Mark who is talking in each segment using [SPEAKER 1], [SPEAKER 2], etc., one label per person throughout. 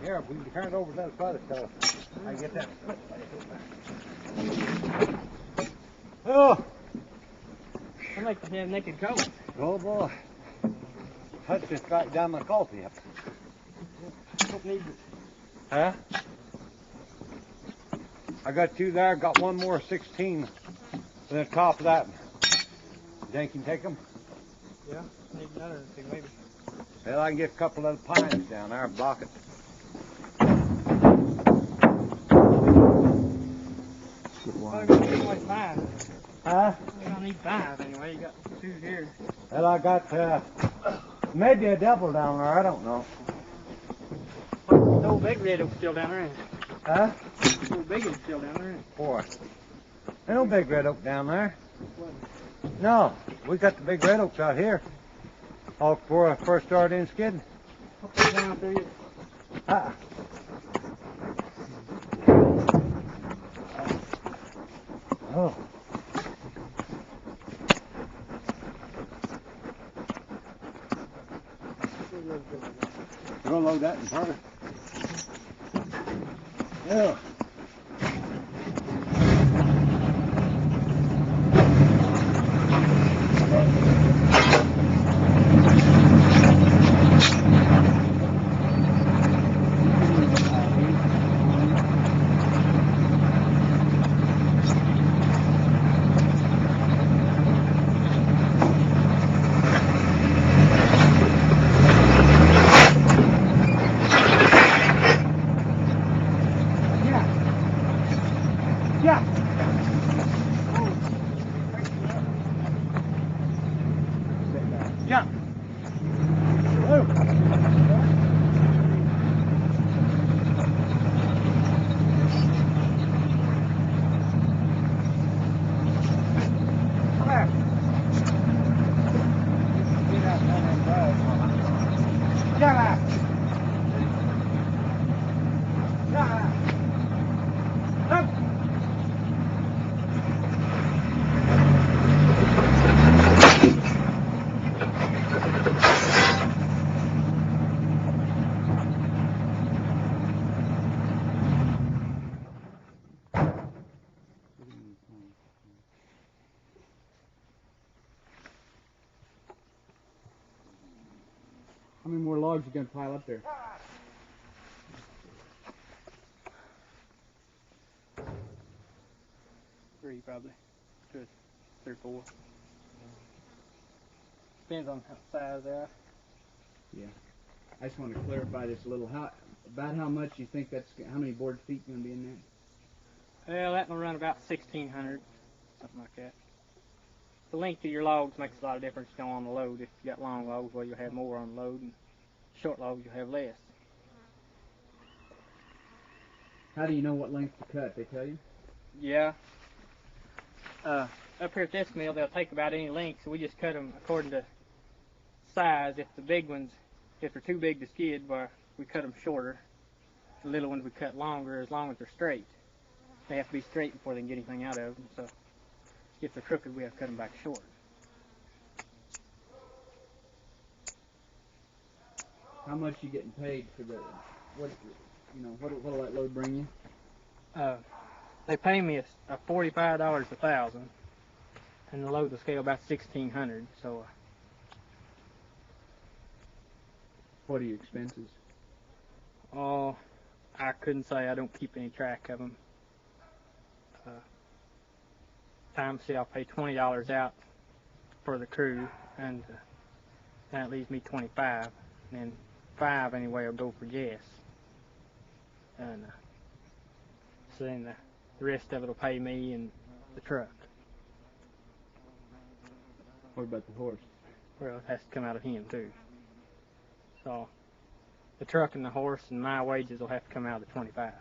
[SPEAKER 1] Here, we can turn it over to that side so I get that split plate. Oh!
[SPEAKER 2] I like to have naked coat.
[SPEAKER 1] Oh boy. That's just right down my coffee. Huh? I got two there, got one more 16 on the top of that. You think you can take them?
[SPEAKER 2] Yeah, need another thing maybe.
[SPEAKER 1] Well, I can get a couple of the pines down there and block it.
[SPEAKER 2] Well, you're gonna need like 5.
[SPEAKER 1] Huh?
[SPEAKER 2] You're gonna need 5 anyway. You got 2 here.
[SPEAKER 1] Well, I got maybe a double down there, I don't know.
[SPEAKER 2] No big red oak still down there, ain't it?
[SPEAKER 1] Huh?
[SPEAKER 2] No big oak still down there, ain't it?
[SPEAKER 1] Boy. There's no big red oak down there.
[SPEAKER 2] What?
[SPEAKER 1] No, we got the big red oaks out here. All before I first started in skidding.
[SPEAKER 2] I'll put it down through you.
[SPEAKER 1] Oh. We'll load that in front. Yeah. Yeah. Yeah. Oh.
[SPEAKER 3] How many more logs you gonna pile up there?
[SPEAKER 2] 3 probably. 2 or 3 or 4. Depends on how size they are.
[SPEAKER 3] Yeah. I just want to clarify this a little. About how much you think how many board feet gonna be in there?
[SPEAKER 2] Well, that will run about 1,600, something like that. The length of your logs makes a lot of difference, you know, on the load. If you got long logs, well, you'll have more on the load, and short logs, you'll have less.
[SPEAKER 3] How do you know what length to cut? They tell you?
[SPEAKER 2] Yeah. Up here at this mill, they'll take about any length, so we just cut them according to size. If the big ones, if they're too big to skid, well, we cut them shorter. The little ones we cut longer, as long as they're straight. They have to be straight before they can get anything out of them, so if they're crooked, we have to cut them back short.
[SPEAKER 3] How much you getting paid for what'll that load bring you?
[SPEAKER 2] They pay me a $45 a 1,000, and the load will scale about 1,600. So.
[SPEAKER 3] What are your expenses?
[SPEAKER 2] Oh, I couldn't say. I don't keep any track of them. I'll pay $20 out for the crew, and that leaves me 25, and then 5 anyway will go for gas. And so then the rest of it will pay me and the truck.
[SPEAKER 3] What about the horse?
[SPEAKER 2] Well, it has to come out of him too. So the truck and the horse and my wages will have to come out of the 25.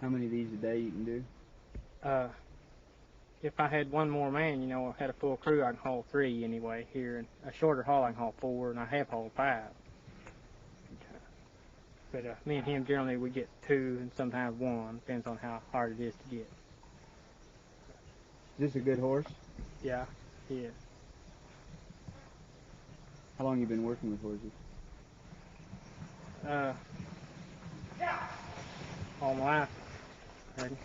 [SPEAKER 3] How many of these a day you can do?
[SPEAKER 2] If I had one more man, you know, I had a full crew, I can haul 3 anyway here. And a shorter haul, I can haul 4, and I have hauled 5. But me and him, generally, we get 2 and sometimes 1. Depends on how hard it is to get.
[SPEAKER 3] Is this a good horse?
[SPEAKER 2] Yeah, he is.
[SPEAKER 3] How long you been working with horses?
[SPEAKER 2] All my life. Ready?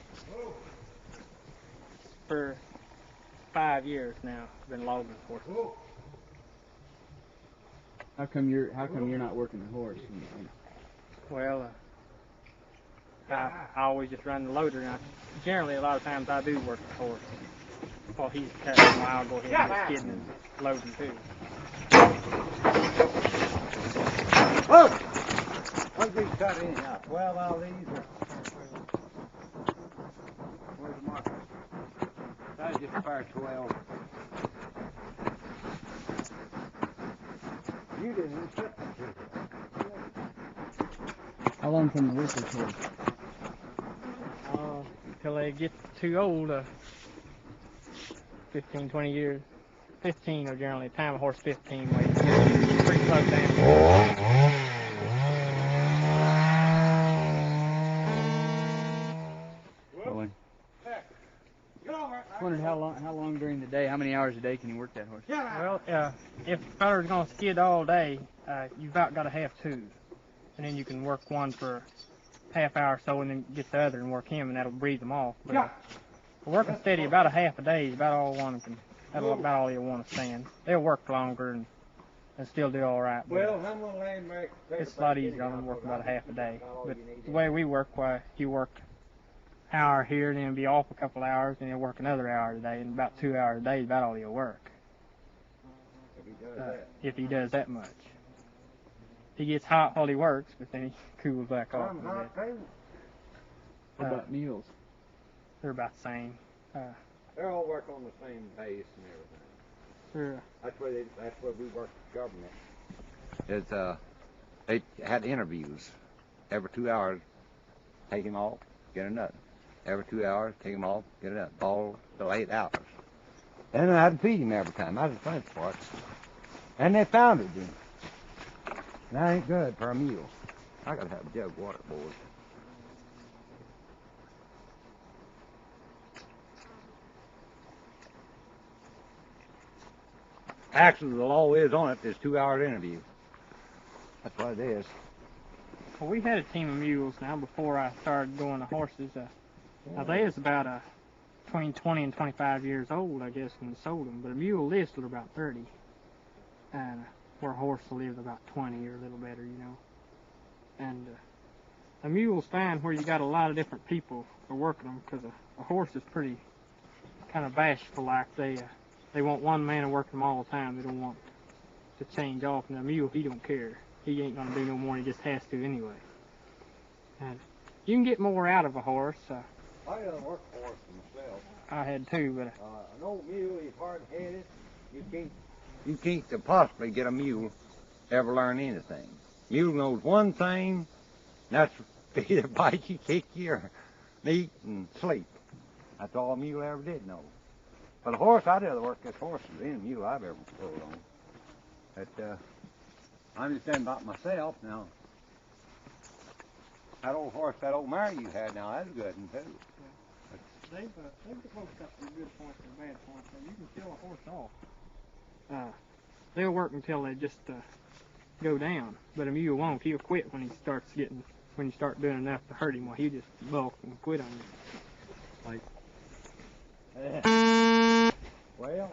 [SPEAKER 2] For 5 years now, I've been logging horses.
[SPEAKER 3] How come you're not working the horse?
[SPEAKER 2] Well, I always just run the loader. And generally, a lot of times I do work the horse. While he's cutting, I'll go ahead and get skidding and loading too.
[SPEAKER 1] Whoa! What's these cut in? 12 out of these? Where's the marker? That's just a pair of 12. You didn't even cut them.
[SPEAKER 3] How long can you work this horse?
[SPEAKER 2] Until they get too old, 15, 20 years. 15 are generally the time a horse 15 weighs. Pretty close animal.
[SPEAKER 3] I wondered how long during the day, how many hours a day can you work that horse?
[SPEAKER 2] Well, if the feller's going to skid all day, you've about got to have two. And then you can work one for half hour or so and then get the other and work him and that'll breathe them off. But working steady about a half a day is about all one can, that's about all you'll want to stand. They'll work longer and still do all right.
[SPEAKER 1] Well, I'm going to land back.
[SPEAKER 2] It's a lot easier on them working about a half a day. But the way we work, you work an hour here and then be off a couple hours and then work another hour a day, and about 2 hours a day is about all you'll work. If he does that much. He gets hot while he works, but then he cools back off a bit.
[SPEAKER 3] What about mules?
[SPEAKER 2] They're about the same.
[SPEAKER 1] They all work on the same base and everything.
[SPEAKER 2] Sure.
[SPEAKER 1] That's where we work with government. They had interviews every 2 hours. Take him off, get another. Every 2 hours, take him off, get another. All till 8 hours. And I had to feed him every time. That's the funny part. And they found it, then. That ain't good for a mule. I gotta have a jug of water, boys. Actually, the law is on it. There's 2 hours interview. That's what it is.
[SPEAKER 2] Well, we had a team of mules now before I started going to horses. Now they was about between 20 and 25 years old, I guess, when we sold them. But a mule lives till about 30. And where a horse will live about 20 or a little better, you know. And a mule's fine where you got a lot of different people for working them, because a horse is pretty kind of bashful like. They want one man to work them all the time. They don't want to change off. And a mule, he don't care. He ain't gonna do no more. He just has to anyway. And you can get more out of a horse.
[SPEAKER 1] I done work for horse myself.
[SPEAKER 2] I had two, but
[SPEAKER 1] an old mule is hard-headed. You can't possibly get a mule ever learn anything. Mule knows one thing, and that's either bite you, kick you, or eat and sleep. That's all a mule ever did know. But a horse, I'd rather work this horse than any mule I've ever rode on. But I'm just saying about myself now. That old horse, that old mare you had now, that's a good one too.
[SPEAKER 2] They've both got some good points and bad points. So you can kill a horse off. They'll work until they just go down. But a mule won't. He'll quit when you start doing enough to hurt him. Well, he'll just bulk and quit on you.
[SPEAKER 1] Well,